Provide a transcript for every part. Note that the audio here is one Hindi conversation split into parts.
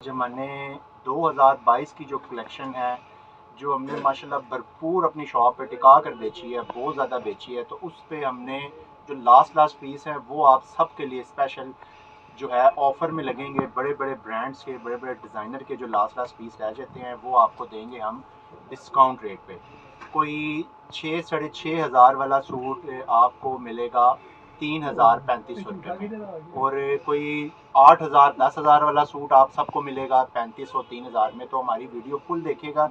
ज़माने 2022 की जो कलेक्शन है, जो हमने माशाल्लाह भरपूर अपनी शॉप पे टिका कर बेची है, बहुत ज़्यादा बेची है, तो उस पे हमने जो लास्ट पीस हैं वो आप सब के लिए स्पेशल जो है ऑफ़र में लगेंगे। बड़े बड़े ब्रांड्स के, बड़े बड़े डिज़ाइनर के जो लास्ट पीस रह जाते हैं वो आपको देंगे हम डिस्काउंट रेट पे। कोई 6 साढ़े 6 हज़ार वाला सूट आपको मिलेगा 3,000-3,500 रुपये में, और कोई 8,000-10,000 वाला सूट आप सबको मिलेगा 3,500-3,000 में। तो हमारी वीडियो फुल देखिएगा,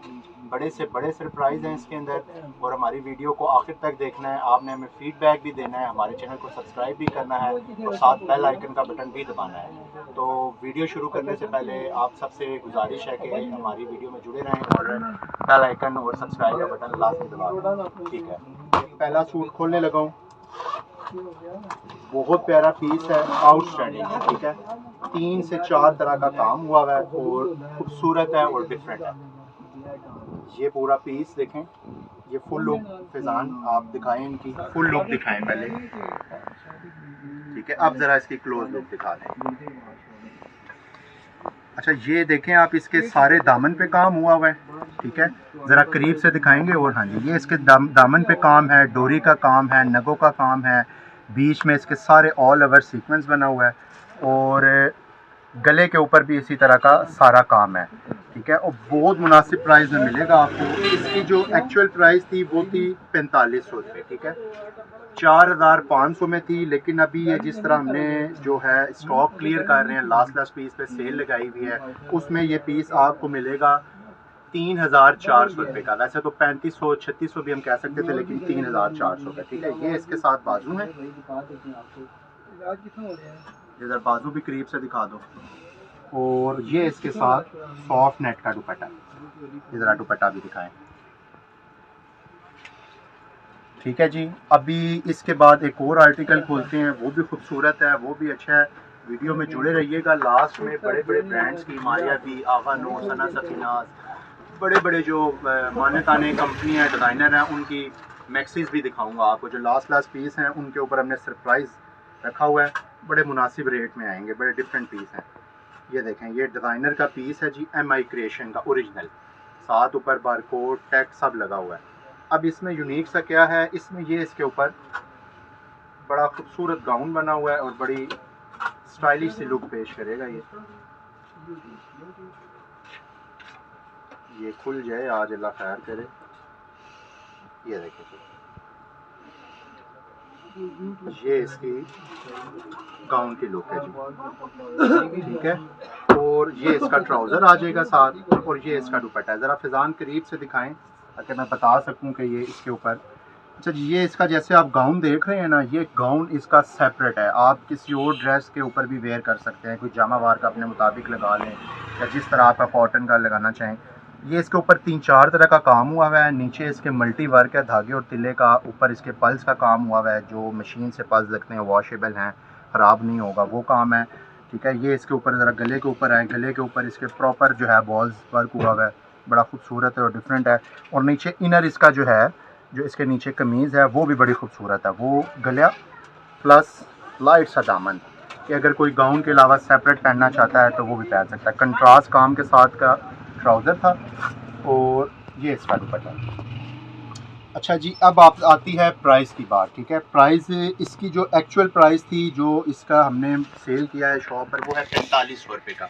बड़े से बड़े सरप्राइज़ हैं इसके अंदर, और हमारी वीडियो को आखिर तक देखना है। आपने हमें फीडबैक भी देना है, हमारे चैनल को सब्सक्राइब भी करना है और साथ बेल आइकन का बटन भी दबाना है। तो वीडियो शुरू करने से पहले आप सबसे गुजारिश है कि हमारी वीडियो में जुड़े रहें और बेल आइकन और सब्सक्राइब का बटन लाजमी दबा दें। ठीक है, पहला सूट खोलने लगा हूँ। बहुत प्यारा पीस है, आउटस्टैंडिंग है। ठीक है, 3 से 4 तरह का काम हुआ है और खूबसूरत है और डिफरेंट है। ये पूरा पीस देखें, ये फुल लुक फिजान आप दिखाएं, इनकी फुल लुक दिखाएं पहले। ठीक है, अब ज़रा इसकी क्लोज लुक दिखा दें। अच्छा, ये देखें आप, इसके सारे दामन पे काम हुआ है। ठीक है, ज़रा करीब से दिखाएंगे। और हाँ जी, ये इसके दामन पे काम है, डोरी का काम है, नगों का काम है, बीच में इसके सारे ऑल ओवर सीक्वेंस बना हुआ है, और गले के ऊपर भी इसी तरह का सारा काम है। ठीक है, और बहुत मुनासिब प्राइस में मिलेगा आपको। इसकी जो एक्चुअल प्राइस थी वो थी 4500 रुपये। ठीक है, 4,500 में थी, लेकिन अभी ये जिस तरह हमने जो है स्टॉक क्लियर कर रहे हैं, लास्ट पीस पे सेल लगाई हुई है, उसमें ये पीस आपको मिलेगा 3,400 रुपये का। वैसे तो 3500-3600 भी हम कह सकते थे, लेकिन 3,400 का। ठीक है, ये इसके साथ बाजू है, इधर बाजू भी करीब से दिखा दो। और ये इसके साथ सॉफ्ट नेट का दुपट्टा, इधर दुपट्टा भी दिखाएं। ठीक है जी, अभी इसके बाद एक और आर्टिकल खोलते हैं, वो भी खूबसूरत है, वो भी अच्छा है। वीडियो में जुड़े रहिएगा। लास्ट में बड़े बड़े ब्रांड्स की, मारिया भी, आगा नो, सना सफीनाज, बड़े बड़े जो माने ताने कंपनियाँ, डिज़ाइनर हैं, उनकी मैक्सीज भी दिखाऊंगा आपको। जो लास्ट पीस हैं उनके ऊपर हमने सरप्राइज़ रखा हुआ है, बड़े मुनासिब रेट में आएंगे, बड़े डिफरेंट पीस हैं। ये देखें, ये डिज़ाइनर का पीस है जी, MI क्रिएशन का ओरिजिनल, साथ ऊपर बारकोड टैग सब लगा हुआ है। अब इसमें यूनिक सा क्या है, इसमें ये इसके ऊपर बड़ा खूबसूरत गाउन बना हुआ है और बड़ी स्टाइलिश सी लुक पेश करेगा। ये खुल जाए, आज अल्लाह खैर करे। ये देखिए, ये इसकी गाउन की लुक है जी। ठीक है, और ये इसका ट्राउज़र आ जाएगा साथ, और ये इसका दुपट्टा है। ज़रा फिजान करीब से दिखाएं ताकि मैं बता सकूं कि ये इसके ऊपर। अच्छा जी, ये इसका जैसे आप गाउन देख रहे हैं ना, ये गाउन इसका सेपरेट है। आप किसी और ड्रेस के ऊपर भी वेयर कर सकते हैं, कोई जामावार का अपने मुताबिक लगा लें, या जिस तरह आपका कॉटन का लगाना चाहें। ये इसके ऊपर 3-4 तरह का काम हुआ हुआ है। नीचे इसके मल्टी वर्क है, धागे और तिल्ले का। ऊपर इसके पल्स का काम हुआ हुआ है, जो मशीन से पल्स लगते हैं, वॉशेबल हैं, ख़राब नहीं होगा, वो काम है। ठीक है, ये इसके ऊपर ज़रा गले के ऊपर है, गले के ऊपर इसके प्रॉपर जो है बॉल्स वर्क हुआ हुआ है, बड़ा खूबसूरत है और डिफरेंट है। और नीचे इनर इसका जो है, जो इसके नीचे कमीज़ है, वो भी बड़ी खूबसूरत है। वो गला प्लस लाइट सा दामन, कि अगर कोई गाउन के अलावा सेपरेट पहनना चाहता है तो वो भी पहन सकता है। कंट्रास्ट काम के साथ का ट्राउज़र था, और ये इसका दुपट्टा। अच्छा जी, अब आप आती है प्राइस की बात। ठीक है, प्राइस इसकी जो एक्चुअल प्राइस थी, जो इसका हमने सेल किया है शॉप पर, वो है 4500 रुपये का।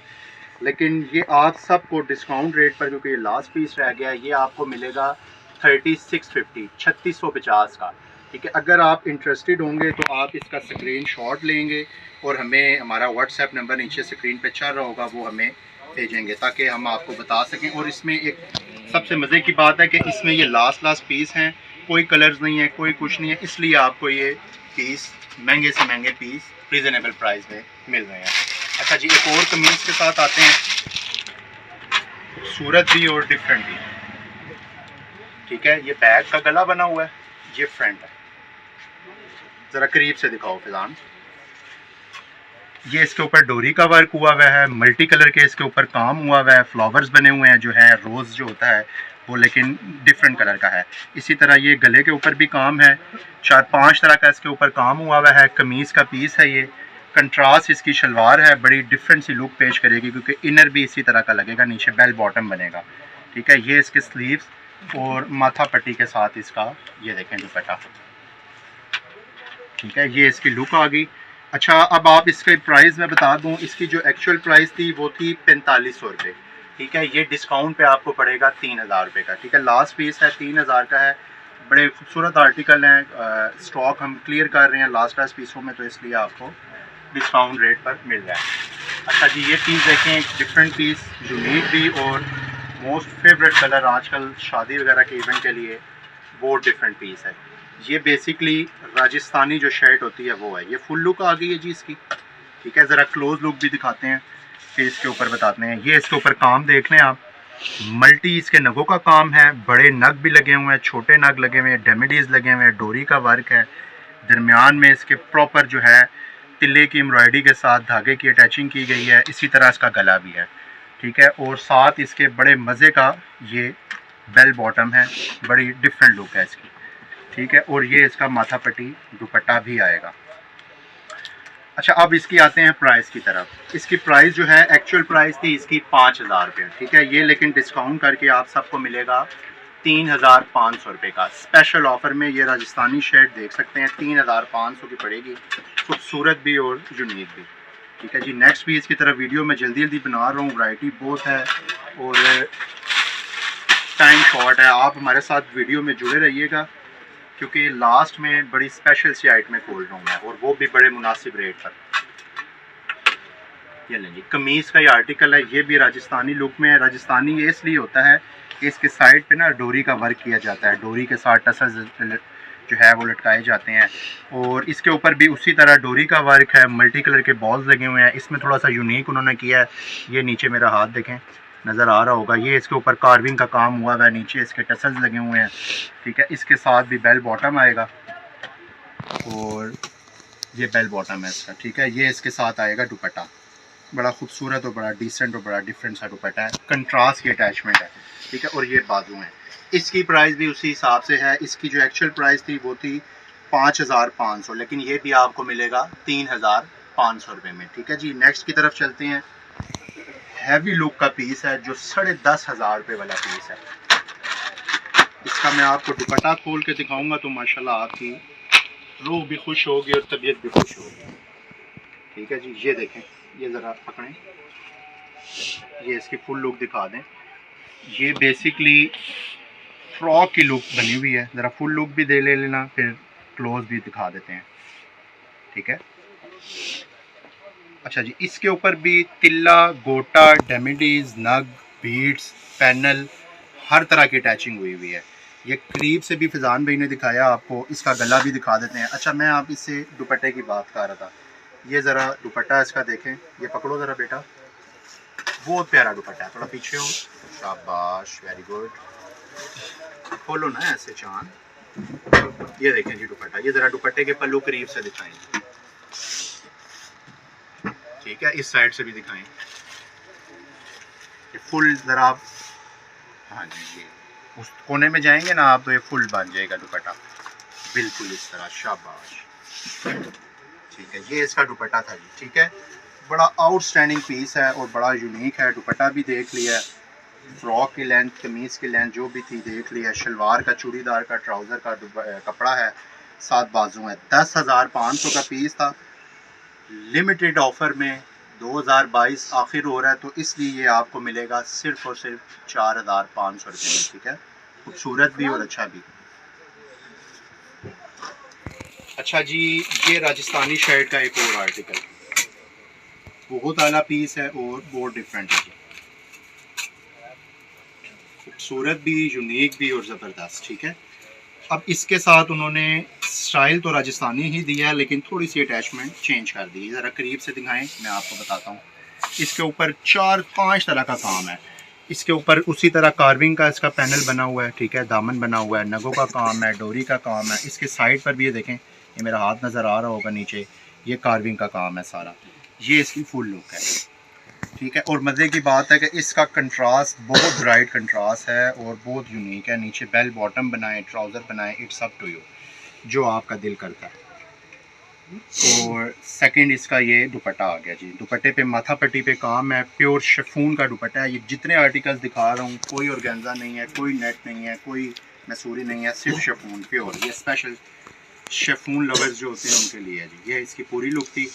लेकिन ये आप सबको डिस्काउंट रेट पर, क्योंकि ये लास्ट पीस रह गया, ये आपको मिलेगा 3650, 3650 का। ठीक है, अगर आप इंटरेस्टेड होंगे तो आप इसका स्क्रीनशॉट लेंगे और हमें, हमारा व्हाट्सएप नंबर नीचे स्क्रीन पे चल रहा होगा, वो हमें भेजेंगे ताकि हम आपको बता सकें। और इसमें एक सबसे मज़े की बात है कि इसमें ये लास्ट पीस हैं, कोई कलर्स नहीं है, कोई कुछ नहीं है, इसलिए आपको ये पीस महंगे से महंगे पीस रीज़नेबल प्राइस में मिल रहे हैं। अच्छा जी, एक और कमीज़ के साथ आते हैं, खूबसूरत भी और डिफरेंट भी। ठीक है, ये बैक का गला बना हुआ है, ये फ्रंट है। ज़रा करीब से दिखाओ फिजान। ये इसके ऊपर डोरी का वर्क हुआ हुआ है, मल्टी कलर के इसके ऊपर काम हुआ हुआ है, फ्लावर्स बने हुए हैं, जो है रोज़ जो होता है वो, लेकिन डिफरेंट कलर का है। इसी तरह ये गले के ऊपर भी काम है, 4-5 तरह का इसके ऊपर काम हुआ हुआ है। कमीज़ का पीस है ये, कंट्रास्ट इसकी शलवार है, बड़ी डिफरेंट सी लुक पेश करेगी क्योंकि इनर भी इसी तरह का लगेगा, नीचे बेल बॉटम बनेगा। ठीक है, ये इसके स्लीव्स और माथा पट्टी के साथ इसका ये देखें दुपट्टा। ठीक है, ये इसकी लुक आ गई। अच्छा, अब आप इसके प्राइस मैं बता दूं, इसकी जो एक्चुअल प्राइस थी वो थी 4500 रुपये। ठीक है, ये डिस्काउंट पे आपको पड़ेगा 3000 रुपये का। ठीक है, लास्ट पीस है, 3000 का है। बड़े खूबसूरत आर्टिकल हैं, स्टॉक हम क्लियर कर रहे हैं लास्ट पीसों में, तो इसलिए आपको डिस्काउंट रेट पर मिल रहा है। अच्छा जी, ये पीस देखें, एक डिफरेंट पीस, यूनिक भी और मोस्ट फेवरेट कलर आजकल शादी वगैरह के इवेंट के लिए, वो डिफरेंट पीस है। ये बेसिकली राजस्थानी जो शर्ट होती है वो है। ये फुल लुक आ गई है जी इसकी। ठीक है, ज़रा क्लोज लुक भी दिखाते हैं, फिर इसके ऊपर बताते हैं। ये इसके ऊपर काम देख लें आप, मल्टी इसके नगों का काम है, बड़े नग भी लगे हुए हैं, छोटे नग लगे हुए हैं, डेमिडीज लगे हुए हैं, डोरी का वर्क है। दरमियान में इसके प्रॉपर जो है तिल्ले की एम्ब्रॉयडरी के साथ धागे की अटैचिंग की गई है। इसी तरह इसका गला भी है। ठीक है, और साथ इसके बड़े मज़े का ये बेल बॉटम है, बड़ी डिफरेंट लुक है इसकी। ठीक है, और ये इसका माथा पट्टी दुपट्टा भी आएगा। अच्छा, अब इसकी आते हैं प्राइस की तरफ। इसकी प्राइस जो है, एक्चुअल प्राइस थी इसकी 5000 रुपये। ठीक है, ये लेकिन डिस्काउंट करके आप सबको मिलेगा 3500 रुपये का। स्पेशल ऑफर में ये राजस्थानी शर्ट देख सकते हैं, 3500 की पड़ेगी, खूबसूरत भी और यूनिक भी। ठीक है जी, नेक्स्ट भी इसकी तरफ वीडियो में जल्दी जल्दी बना रहा हूँ, वैरायटी बहुत है और टाइम शॉर्ट है। आप हमारे साथ वीडियो में जुड़े रहिएगा क्योंकि लास्ट में बड़ी स्पेशल सी आइटमें खोल रहा हूँ मैं, और वो भी बड़े मुनासिब रेट पर। ये लें जी, कमीज़ का ये आर्टिकल है, ये भी राजस्थानी लुक में है। राजस्थानी ये इसलिए होता है कि इसके साइड पे ना डोरी का वर्क किया जाता है, डोरी के साथ टसल जो है वो लटकाए जाते हैं, और इसके ऊपर भी उसी तरह डोरी का वर्क है, मल्टी कलर के बॉल्स लगे हुए हैं। इसमें थोड़ा सा यूनिक उन्होंने किया है, ये नीचे मेरा हाथ देखें, नज़र आ रहा होगा, ये इसके ऊपर कार्विंग का काम हुआ है, नीचे इसके टसल्स लगे हुए हैं। ठीक है, इसके साथ भी बेल बॉटम आएगा, और ये बेल बॉटम है इसका। ठीक है, ये इसके साथ आएगा दुपट्टा, बड़ा खूबसूरत और बड़ा डिसेंट और बड़ा डिफरेंट सा दुपट्टा है, कंट्रास्ट की अटैचमेंट है। ठीक है, और ये बाजू है। इसकी प्राइस भी उसी हिसाब से है। इसकी जो एक्चुअल प्राइस थी वो थी 5500, लेकिन ये भी आपको मिलेगा 3500 रुपये में। ठीक है जी, नेक्स्ट की तरफ चलते हैं। हैवी लुक का पीस है जो 10,500 रुपये वाला पीस है। इसका मैं आपको दुपट्टा खोल के दिखाऊंगा तो माशाल्लाह आपकी रूह भी खुश होगी और तबीयत भी खुश होगी। ठीक है जी, ये देखें, ये ज़रा पकड़ें, ये इसकी फुल लुक दिखा दें। ये बेसिकली फ्रॉक की लुक बनी हुई है, ज़रा फुल लुक भी दे ले लेना, फिर क्लोज भी दिखा देते हैं। ठीक है, अच्छा जी, इसके ऊपर भी तिल्ला, गोटा, डेमिडीज, नग, बीड्स, पैनल, हर तरह की अटैचिंग हुई हुई है। ये करीब से भी फिजान भाई ने दिखाया आपको, इसका गला भी दिखा देते हैं। अच्छा, मैं आप इससे दुपट्टे की बात कर रहा था, ये ज़रा दुपट्टा इसका देखें, ये पकड़ो ज़रा बेटा, बहुत प्यारा दुपट्टा है, थोड़ा पीछे हो, शाबाश, वेरी गुड, खोलो ना ऐसे चांद। ये देखें जी दुपट्टा, ये ज़रा दुपट्टे के पल्लू करीब से दिखाएं। ठीक है, इस साइड से भी दिखाएं, ये फुल ज़रा आप, हाँ जी, ये उस कोने में जाएंगे ना आप तो ये फुल बन जाएगा दुपट्टा, बिल्कुल इस तरह, शाबाश। ठीक है, ये इसका दुपट्टा था जी। ठीक है, बड़ा आउटस्टैंडिंग पीस है और बड़ा यूनिक है। दुपट्टा भी देख लिया, फ्रॉक की लेंथ, कमीज़ की लेंथ जो भी थी देख लिया, शलवार का, चूड़ीदार का, ट्राउज़र का कपड़ा है, 7 बाजू है। 10,500 का पीस था। लिमिटेड ऑफ़र में 2022 आखिर हो रहा है तो इसलिए ये आपको मिलेगा सिर्फ़ और सिर्फ 4,500 रुपये में। ठीक है, खूबसूरत भी और अच्छा भी। अच्छा जी, ये राजस्थानी शर्ट का एक और आर्टिकल, बहुत आला पीस है और बहुत डिफरेंट है, खूबसूरत भी, यूनिक भी और ज़बरदस्त। ठीक है, अब इसके साथ उन्होंने स्टाइल तो राजस्थानी ही दिया है लेकिन थोड़ी सी अटैचमेंट चेंज कर दी। ज़रा करीब से दिखाएं, मैं आपको बताता हूँ। इसके ऊपर 4-5 तरह का काम है। इसके ऊपर उसी तरह कार्विंग का इसका पैनल बना हुआ है। ठीक है, दामन बना हुआ है, नगों का काम है, डोरी का काम है। इसके साइड पर भी ये देखें, ये मेरा हाथ नज़र आ रहा होगा नीचे, ये कार्विंग का काम है सारा। ये इसकी फुल लुक है। ठीक है, और मज़े की बात है कि इसका कंट्रास्ट बहुत ब्राइट कंट्रास्ट है और बहुत यूनिक है। नीचे बेल बॉटम बनाए, ट्राउज़र बनाए, इट्स अप टू यू, जो आपका दिल करता है। और सेकंड इसका ये दुपट्टा आ गया जी। दुपट्टे पे माथा पट्टी पे काम है, प्योर शिफॉन का दुपट्टा है। ये जितने आर्टिकल्स दिखा रहा हूँ कोई ऑर्गेन्जा नहीं है, कोई नेट नहीं है, कोई मैसूरी नहीं है, सिर्फ शिफॉन प्योर। ये स्पेशल शिफॉन लवर्स जो होते हैं उनके लिए है जी। ये इसकी पूरी लुक थी।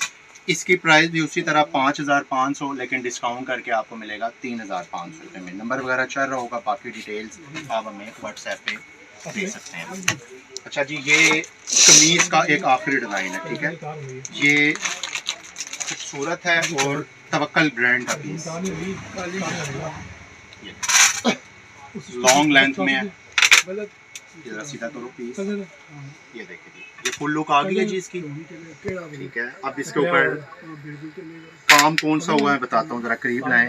इसकी प्राइस भी उसी तरह 5500, लेकिन डिस्काउंट करके आपको मिलेगा 3500 रुपये में। नंबर वगैरह चल रहा होगा, बाकी डिटेल्स आप हमें व्हाट्सएप पे दे सकते हैं। अच्छा जी, ये कमीज़ का एक आखिरी डिज़ाइन है, ठीक है। ये खूबसूरत है और तवक्कल ब्रांड का पीस, लॉन्ग लेंथ में है। जरा सीधा करो पीस, ये देखिए जी, ये फुल लुक आ गई है जी इसकी, ठीक है। अब इसके ऊपर काम कौन सा हुआ है बताता हूँ, जरा करीब लाएं।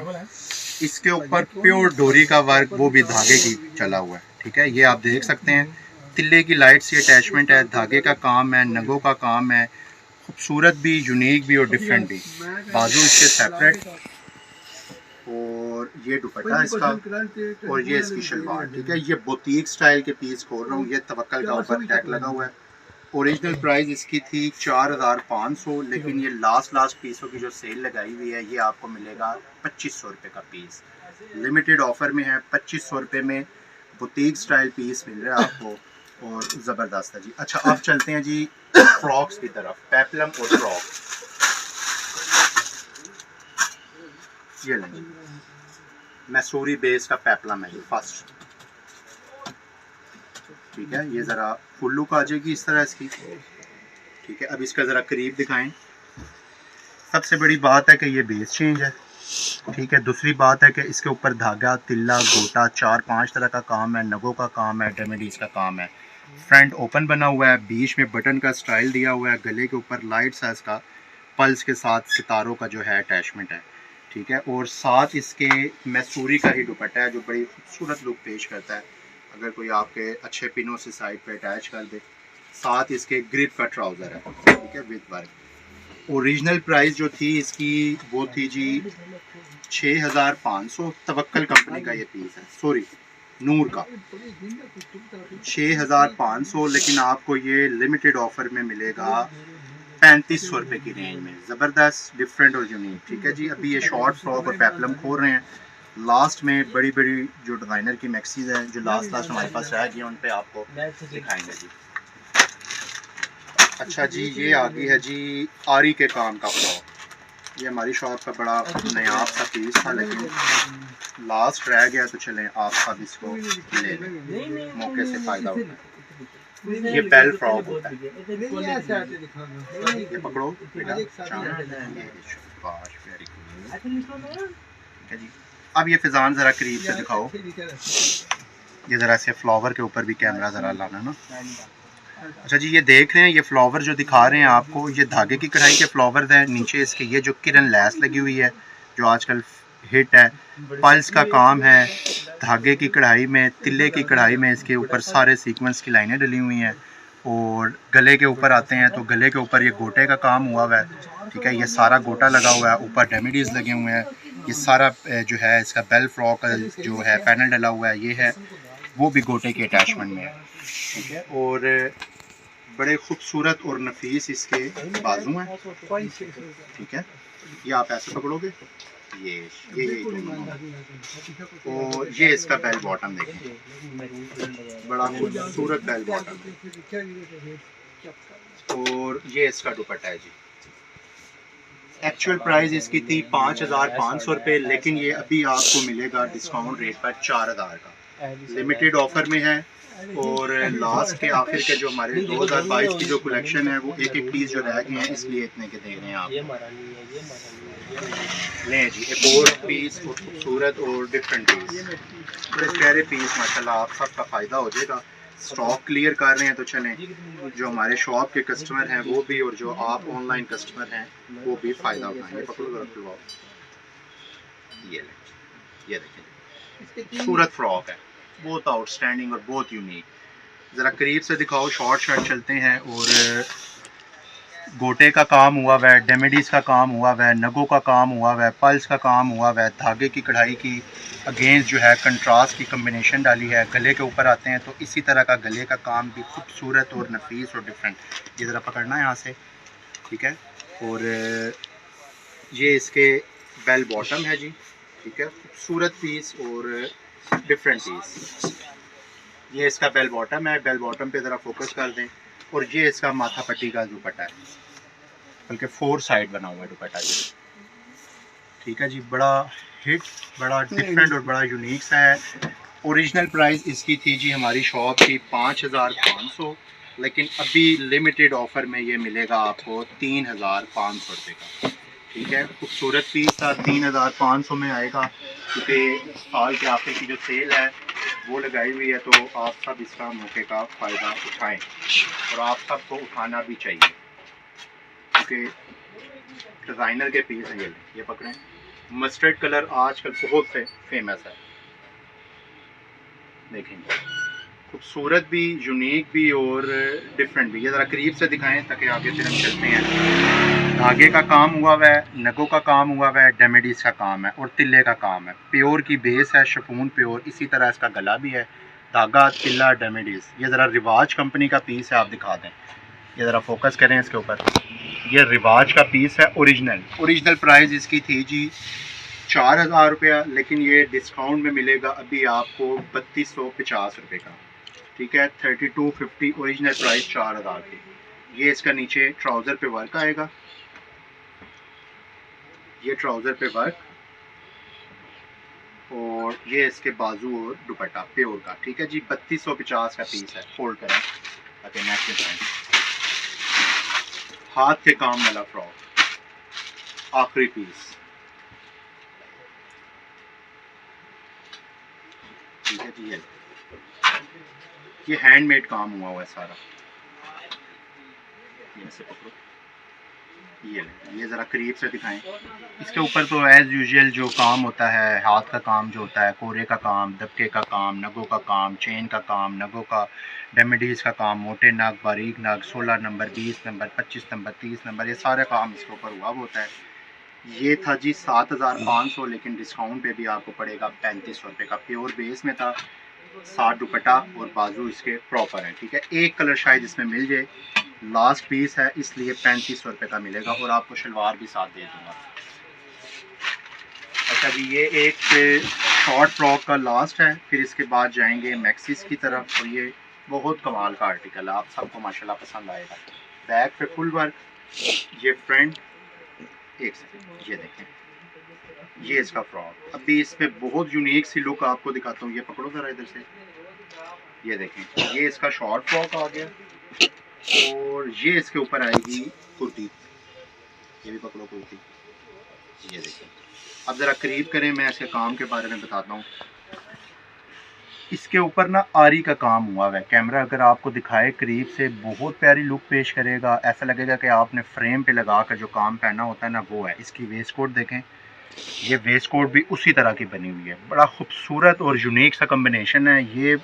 इसके ऊपर प्योर डोरी का वर्क, वो भी धागे की चला हुआ है, ठीक है। ये आप देख सकते हैं, तिल्ले की लाइट से अटैचमेंट है, धागे का काम है, नगों का काम है, खूबसूरत भी, यूनिक भी और डिफरेंट भी। बाजू इसके सेपरेट, और ये दुपट्टा इसका, और ये इसकी शलवार, ठीक है। ये बुटीक स्टाइल के पीस खोल रहा हूँ। ये तवक्कल का ऊपर टैग लगा हुआ है। ओरिजिनल प्राइस इसकी थी 4500, लेकिन ये लास्ट पीसों की जो सेल लगाई हुई है, ये आपको मिलेगा 2500 रुपये का पीस। लिमिटेड ऑफर में है, 2500 रुपये में बुटीक स्टाइल पीस मिल रहा है आपको, और ज़बरदस्त है जी। अच्छा, अब चलते हैं जी फ्रॉक्स की तरफ, पेपलम और फ्रॉक। ये लें जी, मैसूरी बेस का पेपलम है ये फर्स्ट, ठीक है। ये ज़रा फुल लुक आ जाएगी इस तरह इसकी, ठीक है। अब इसका ज़रा करीब दिखाएं। सबसे बड़ी बात है कि ये बेस चेंज है, ठीक है। दूसरी बात है कि इसके ऊपर धागा, तिल्ला, गोटा, 4-5 तरह का काम है, नगों का काम है, डेमेडीज का काम है। फ्रंट ओपन बना हुआ है, बीच में बटन का स्टाइल दिया हुआ है, गले के ऊपर लाइट साइज का पल्स के साथ सितारों का जो है अटैचमेंट है, ठीक है। और साथ इसके मैसूरी का ही दुपट्टा है, जो बड़ी खूबसूरत लुक पेश करता है। अगर कोई आपके अच्छे पिनों से साइड पे अटैच कर दे। साथ इसके ग्रिप का ट्राउज़र है, ठीक है, विद वर्क। ओरिजिनल प्राइस जो थी इसकी वो थी जी 6500। तवक्कल कंपनी का ये पीस है, सॉरी नूर का, 6500, लेकिन आपको ये लिमिटेड ऑफर में मिलेगा 3500 रुपये की रेंज में। ज़बरदस्त, डिफरेंट और यूनिक, ठीक है जी। अभी ये शॉर्ट फ्रॉक और पेपलम खोल रहे हैं। लास्ट में बड़ी बड़ी जो डिज़ाइनर की मैक्सीज हैं, जो लास्ट हमारे पास रह गई, उन पे आपको दिखाएंगे जी। अच्छा जी, ये आ गई है जी आरी के काम का फ्रॉक। ये हमारी शॉप का बड़ा नायाब सा पीस था, लेकिन लास्ट रह गया, तो चलें आप सब इसको ले लें, मौके से फ़ायदा उठाएं। ये बेल फ्रॉक होता है, ये पकड़ो बेटा, जी। अब ये फिजान ज़रा करीब से दिखाओ, ये ज़रा से फ्लावर के ऊपर भी कैमरा ज़रा लाना ना। अच्छा जी, ये देख रहे हैं, ये फ्लावर जो दिखा रहे हैं आपको, ये धागे की कढ़ाई के फ्लावर हैं। नीचे इसके ये जो किरण लैस लगी हुई है, जो आजकल हिट है, पल्स का काम है, धागे की कढ़ाई में, तिल्ले की कढ़ाई में, इसके ऊपर सारे सीक्वेंस की लाइनें डली हुई हैं। और गले के ऊपर आते हैं तो गले के ऊपर ये गोटे का काम हुआ हुआ है, ठीक है। ये सारा गोटा लगा हुआ है, ऊपर डेमिडीज लगे हुए हैं। ये सारा जो है इसका बेल फ्रॉक जो है पैनल डला हुआ है, ये है, वो भी गोटे के अटैचमेंट में है, ठीक है। और बड़े खूबसूरत और नफीस इसके बाजू हैं, ठीक है। ये आप ऐसे पकड़ोगे, ये और ये इसका बेल बॉटम देखिए, बड़ा खूबसूरत बेल बॉटम, और ये इसका दुपट्टा है जी। एक्चुअल प्राइस इसकी थी 5500 रुपये, लेकिन ये अभी आपको मिलेगा डिस्काउंट रेट पर 4000 का। लिमिटेड ऑफर में है, और लास्ट के आखिर के जो हमारे 2022 की जो कलेक्शन है, वो एक एक पीस जो रह गए हैं, इसलिए इतने के दे रहे हैं आप। लें जी, एक और पीस, और खूबसूरत और डिफरेंट पीस, बड़े प्यारे पीस, माशाल्लाह आप सबका फ़ायदा हो जाएगा। स्टॉक क्लियर कर रहे हैं, तो चलें जो हमारे शॉप के कस्टमर हैं वो भी, और जो आप ऑनलाइन कस्टमर हैं वो भी फ़ायदा उठाएंगे। पकड़ो जरा खुलवाओ, ये लें, ये देखें, खूबसूरत फ्रॉक है, बहुत आउटस्टैंडिंग और बहुत यूनिक। ज़रा करीब से दिखाओ, शॉर्ट शर्ट चलते हैं। और गोटे का काम हुआ हुआ है, डेमेडीज का काम हुआ हुआ है, नगों का काम हुआ हुआ है, पल्स का काम हुआ हुआ है, धागे की कढ़ाई की अगेंस्ट जो है कंट्रास्ट की कम्बिनेशन डाली है। गले के ऊपर आते हैं तो इसी तरह का गले का काम भी खूबसूरत और नफीस और डिफरेंट। ये ज़रा पकड़ना है यहाँ से, ठीक है। और ये इसके बेल बॉटम है जी, ठीक है, खूबसूरत पीस और डिफरेंट पीस। ये इसका बेल बॉटम है, बेल बॉटम पे ज़रा फोकस कर दें। और ये इसका माथा पट्टी का दुपट्टा है, बल्कि 4 साइड बना हुआ है दुपट्टा जी, ठीक है जी। बड़ा हिट, बड़ा डिफरेंट और बड़ा यूनिक सा है। ओरिजिनल प्राइस इसकी थी जी हमारी शॉप की 5500, लेकिन अभी लिमिटेड ऑफ़र में ये मिलेगा आपको 3500 रुपये का, ठीक है। खूबसूरत पीस था, 3500 में आएगा, क्योंकि साल के आखिर की जो सेल है वो लगाई हुई है, तो आप सब इसका मौके का फ़ायदा उठाएं और आप सबको उठाना भी चाहिए, क्योंकि डिज़ाइनर के पीस हैं। ये पकड़ें, मस्टर्ड कलर आजकल बहुत फेमस है, देखेंगे खूबसूरत भी, यूनिक भी और डिफरेंट भी। ये ज़रा करीब से दिखाएं ताकि आगे फिर हम चलते हैं। धागे का काम हुआ हुआ है, नगों का काम हुआ हुआ है, डेमेडीज का काम है और तिल्ले का काम है। प्योर की बेस है, शिफॉन प्योर। इसी तरह इसका गला भी है, धागा, तिल्ला, डेमेडीज। ये ज़रा रिवाज कंपनी का पीस है, आप दिखा दें, ये ज़रा फोकस करें इसके ऊपर। ये रिवाज का पीस है, ओरिजिनल प्राइस इसकी थी जी 4000 रुपया, लेकिन ये डिस्काउंट में मिलेगा अभी आपको 3250 रुपये का, ठीक है। 3250 ओरिजिनल प्राइस 4000 की। ये इसका नीचे ट्राउज़र पे वर्क आएगा, ये ट्राउज़र पे वर्क, और ये इसके बाजू और दुपट्टा प्योर का, ठीक है जी। 3250 का पीस है। फोल्ड करें ताकि नेक में जाए। हाथ के काम वाला फ्रॉक, आखिरी पीस, ठीक है जी। ये हैंडमेड काम हुआ हुआ है सारा। ये से पकड़ो, ये ज़रा करीब से दिखाएं। इसके ऊपर तो एज़ यूजुअल जो काम होता है, हाथ का काम जो होता है, कोरे का काम, दबके का काम, नगों का काम, चेन का काम, नगों का, डेमेडीज का काम, मोटे नग, बारीक नग, 16 नंबर, 20 नंबर, 25 नंबर, 30 नंबर, ये सारे काम इसके ऊपर हुआ होता है। ये था जी 7500, लेकिन डिस्काउंट पे भी आपको पड़ेगा 3500 रुपये का। प्योर बेस में था, 60 दुपट्टा और बाजू इसके प्रॉपर है, ठीक है। एक कलर शायद इसमें मिल जाए, लास्ट पीस है, इसलिए 3500 रुपये का मिलेगा और आपको शलवार भी साथ दे दूँगा। अच्छा जी, ये एक शॉर्ट फ्रॉक का लास्ट है, फिर इसके बाद जाएंगे मैक्सिस की तरफ। और ये बहुत कमाल का आर्टिकल है, आप सबको माशाल्लाह पसंद आएगा। बैक पे फुल वर्क, ये फ्रंट, एक सेकंड, ये देखें, ये इसका फ्रॉक। अभी इसमें बहुत यूनिक सी लुक आपको दिखाता हूँ। ये पकड़ो ज़रा इधर से, ये देखें, ये इसका शॉर्ट फ्रॉक आ गया और ये इसके ऊपर आएगी कुर्ती। ये भी पकड़ो कुर्ती, ये देखें। अब ज़रा करीब करें, मैं इसके काम के बारे में बताता हूँ। इसके ऊपर ना आरी का काम हुआ है। कैमरा अगर आपको दिखाए करीब से, बहुत प्यारी लुक पेश करेगा। ऐसा लगेगा कि आपने फ्रेम पे लगा कर जो काम पहना होता है ना, वो है। इसकी वेस्ट कोट देखें, ये वेस्ट कोट भी उसी तरह की बनी हुई है। बड़ा खूबसूरत और यूनिक सा कम्बिनेशन है। ये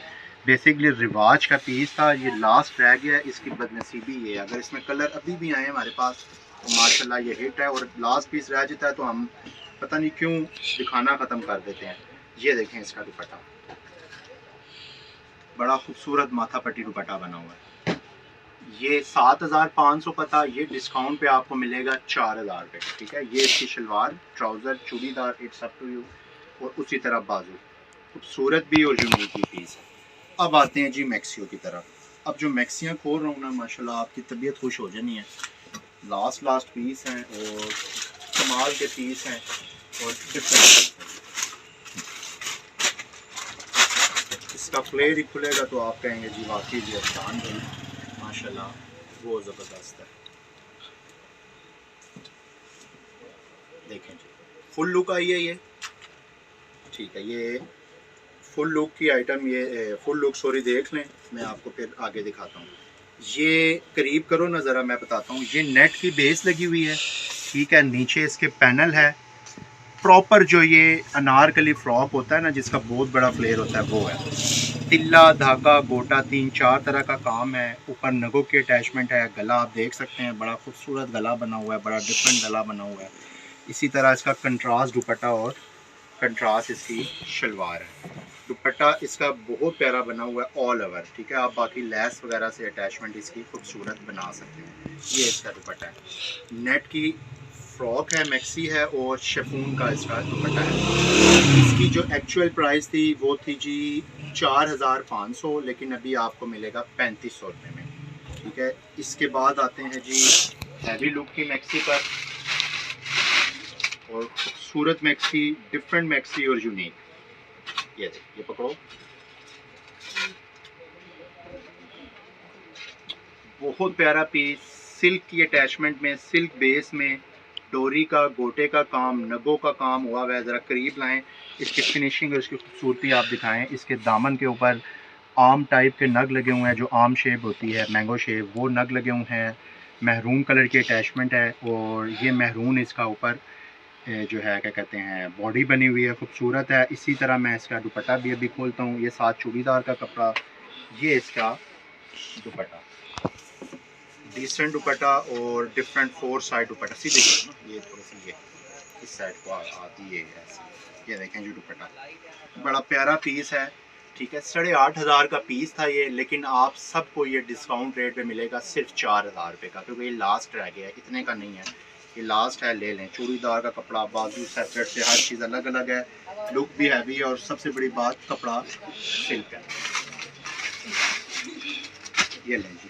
बेसिकली रिवाज का पीस था, ये लास्ट रह गया। इसकी बदनसीबी ये, अगर इसमें कलर अभी भी आए हमारे पास तो माशाल्लाह ये हिट है, और लास्ट पीस रह जाता है तो हम पता नहीं क्यों दिखाना ख़त्म कर देते हैं। ये देखें इसका दुपट्टा, बड़ा खूबसूरत माथा पट्टी दुपट्टा बना हुआ है। ये 7500 का था, ये डिस्काउंट पे आपको मिलेगा 4000 रुपये, ठीक है। ये इसकी salwar, trouser, churidar, it's up to you, और उसी तरह बाजू। खूबसूरत भी और यूनिक भी पीस है। अब आते हैं जी मैक्सियो की तरफ। अब जो मैक्सियाँ खोल रहा हूँ ना, माशाल्लाह आपकी तबीयत खुश हो जानी है। लास्ट पीस हैं और कमाल के पीस हैं और डिफरेंट। इसका फ्लेयर ही खुलेगा तो आप कहेंगे जी वाकई जी अफसान भाई माशाल्लाह, वो ज़बरदस्त है। देखें जी, फुल लुक आई है ये, ठीक है। ये फुल लुक की आइटम, ये फुल लुक सॉरी देख लें, मैं आपको फिर आगे दिखाता हूँ। ये करीब करो ना ज़रा, मैं बताता हूँ। ये नेट की बेस लगी हुई है, ठीक है। नीचे इसके पैनल है प्रॉपर, जो ये अनारकली फ्रॉक होता है ना, जिसका बहुत बड़ा फ्लेयर होता है, वो है। तिल्ला, धागा, गोटा, 3-4 तरह का काम है। ऊपर नगों की अटैचमेंट है। गला आप देख सकते हैं, बड़ा खूबसूरत गला बना हुआ है, बड़ा डिफरेंट गला बना हुआ है। इसी तरह इसका कंट्रास्ट दुपट्टा और कंट्रास्ट इसकी शलवार है। दुपट्टा इसका बहुत प्यारा बना हुआ है ऑल ओवर, ठीक है। आप बाकी लेस वगैरह से अटैचमेंट इसकी खूबसूरत बना सकते हैं। ये इसका दुपट्टा है, नेट की फ्रॉक है, मैक्सी है और शिफॉन का इसका दुपट्टा है। इसकी जो एक्चुअल प्राइस थी वो थी जी 4500, लेकिन अभी आपको मिलेगा 3500 रुपये में, ठीक है। इसके बाद आते हैं जी हैवी लुक की मैक्सी पर, और खूबसूरत मैक्सी, डिफरेंट मैक्सी और यूनिक। ये पकड़ो, बहुत प्यारा पीस, सिल्क की अटैचमेंट में, सिल्क बेस में, डोरी का गोटे का काम, नगों का काम हुआ हुआ है। ज़रा करीब लाएं, इसकी फिनिशिंग और इसकी खूबसूरती आप दिखाएं। इसके दामन के ऊपर आम टाइप के नग लगे हुए हैं, जो आम शेप होती है, मैंगो शेप, वो नग लगे हुए हैं। महरून कलर की अटैचमेंट है, और ये महरून इसका ऊपर जो है क्या कहते हैं बॉडी बनी हुई है, खूबसूरत है। इसी तरह मैं इसका दुपट्टा भी अभी खोलता हूँ। ये साथ चूड़ीदार का कपड़ा, ये इसका दुपट्टा, डिसेंट दुपट्टा और डिफरेंट 4 साइड दुपट्टा। सीधे करो ना, ये थोड़ी सी ये इस साइड को आती है ऐसे। ये देखें जो दुपट्टा, बड़ा प्यारा पीस है, ठीक है। 8500 का पीस था ये, लेकिन आप सबको ये डिस्काउंट रेट पे मिलेगा सिर्फ 4000 रुपये का, क्योंकि ये लास्ट रह गया है, इतने का नहीं है, ये लास्ट है, ले लें। चूड़ीदार का कपड़ा, बाजू सेपरेट से, हर चीज़ अलग अलग है, लुक भी हैवी है, और सबसे बड़ी बात कपड़ा सिल्क है। ये लें जी,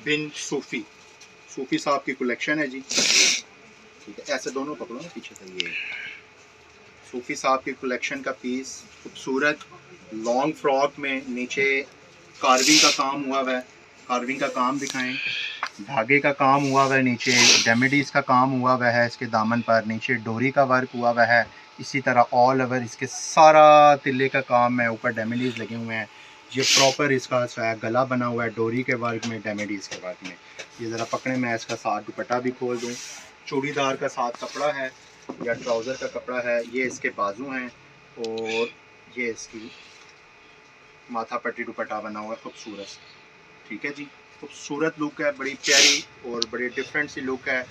बिन सूफी, सूफी साहब की कलेक्शन है जी, ठीक है। ऐसे दोनों पकड़ो ना पीछे से। ये सूफी साहब की कलेक्शन का पीस, खूबसूरत लॉन्ग फ्रॉक में, नीचे कार्विंग का काम हुआ हुआ है। कार्विंग का काम दिखाएं, धागे का काम हुआ हुआ है, नीचे डेमेडीज का काम हुआ हुआ है, इसके दामन पर नीचे डोरी का वर्क हुआ हुआ है। इसी तरह ऑल ओवर इसके सारा तिल्ले का काम है, ऊपर डेमेडीज लगे हुए हैं। ये प्रॉपर इसका गला बना हुआ है, डोरी के वर्क में, डेमेडीज के वर्क में। ये ज़रा पकड़े, मैं इसका साथ दुपट्टा भी खोल दूँ। चूड़ीदार का साथ कपड़ा है या ट्राउज़र का कपड़ा है। ये इसके बाजू हैं, और ये इसकी माथा पट्टी दुपट्टा बना हुआ है, खूबसूरत, ठीक है जी। खूबसूरत लुक है, बड़ी प्यारी और बड़ी डिफरेंट सी लुक है।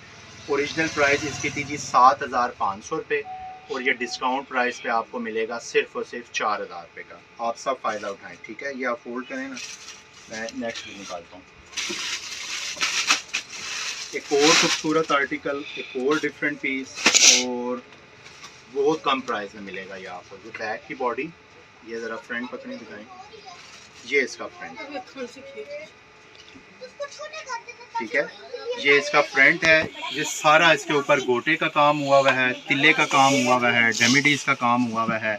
ओरिजिनल प्राइस इसकी थी जी 7500 रुपये, और ये डिस्काउंट प्राइस पे आपको मिलेगा सिर्फ और सिर्फ 4000 रुपये का। आप सब फ़ायदा उठाएं, ठीक है। ये आप फोल्ड करें ना, मैं नेक्स्ट भी निकालता हूँ। एक और खूबसूरत आर्टिकल, एक और डिफरेंट पीस, और बहुत कम प्राइस में मिलेगा ये आपको। जो बैक की बॉडी, ये ज़रा फ्रंट पकड़े दिखाएं, ये इसका फ्रंट, ठीक है। ये इसका फ्रंट है, ये सारा इसके ऊपर गोटे का काम हुआ हुआ है, तिल्ले का काम हुआ हुआ है, डेमिडीज का काम हुआ हुआ है।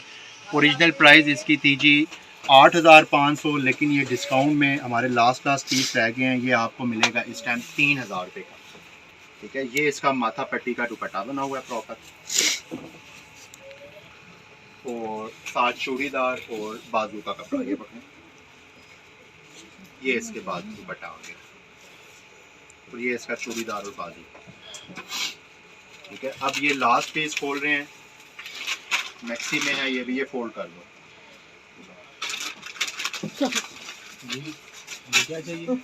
ओरिजिनल प्राइस इसकी थी जी 8500, लेकिन ये डिस्काउंट में हमारे लास्ट पीस रह गए हैं, ये आपको मिलेगा इस टाइम 3000 रुपये का, ठीक है। ये इसका माथा पट्टी का दुपट्टा बना हुआ है प्रॉपर, और साथ चूड़ीदार और बाजू का कपड़ा। ये पकड़ें, ये इसके बाद दुपट्टा आ गया, और ये इसका चूड़ीदार और बाजू, ठीक है। अब ये लास्ट पीस खोल रहे हैं, मैक्सी में है, ये भी ये फोल्ड कर दो। क्या चाहिए,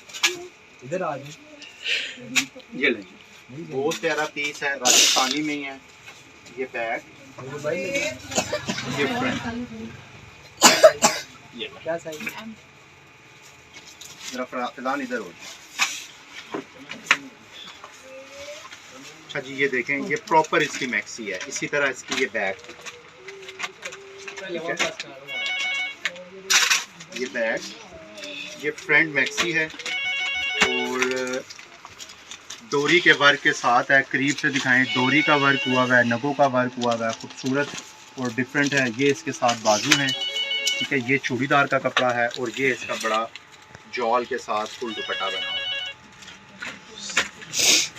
इधर आ जाए। ये लें, बहुत प्यारा पीस है, राजस्थानी में ही है। ये बैग, ये फ्रंट, ये क्या चाहिए, जरा फिलहाल इधर हो जाए। अच्छा जी, ये देखें, ये प्रॉपर इसकी मैक्सी है। इसी तरह इसकी ये बैग, ये बैग, ये फ्रंट मैक्सी है, और डोरी के वर्क के साथ है। करीब से दिखाएं, डोरी का वर्क हुआ हुआ है, नगों का वर्क हुआ हुआ है, खूबसूरत और डिफरेंट है। ये इसके साथ बाजू हैं, ठीक है। ये चूड़ीदार का कपड़ा है, और ये इसका बड़ा जॉल के साथ फुल दुपट्टा बना हुआ है।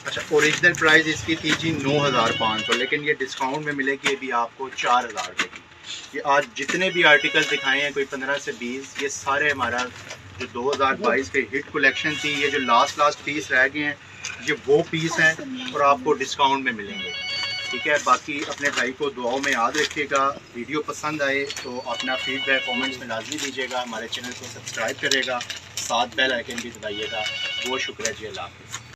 अच्छा, ओरिजिनल प्राइस इसकी थी जी 9500, लेकिन ये डिस्काउंट में मिलेगी अभी आपको 4000 रुपये की। ये आज जितने भी आर्टिकल दिखाए हैं, कोई 15 से 20, ये सारे हमारा जो 2022 के हिट कलेक्शन थी। ये जो लास्ट पीस रह गए हैं, ये वो पीस हैं, और आपको डिस्काउंट में मिलेंगे, ठीक है। बाकी अपने भाई को दुआओं में याद रखिएगा। वीडियो पसंद आए तो अपना फीडबैक कमेंट्स में लाजमी दीजिएगा। हमारे चैनल को सब्सक्राइब करेगा, साथ बेल आइकन भी दबाइएगा। बहुत शुक्रिया जी, अल्लाह हाफ़िज़।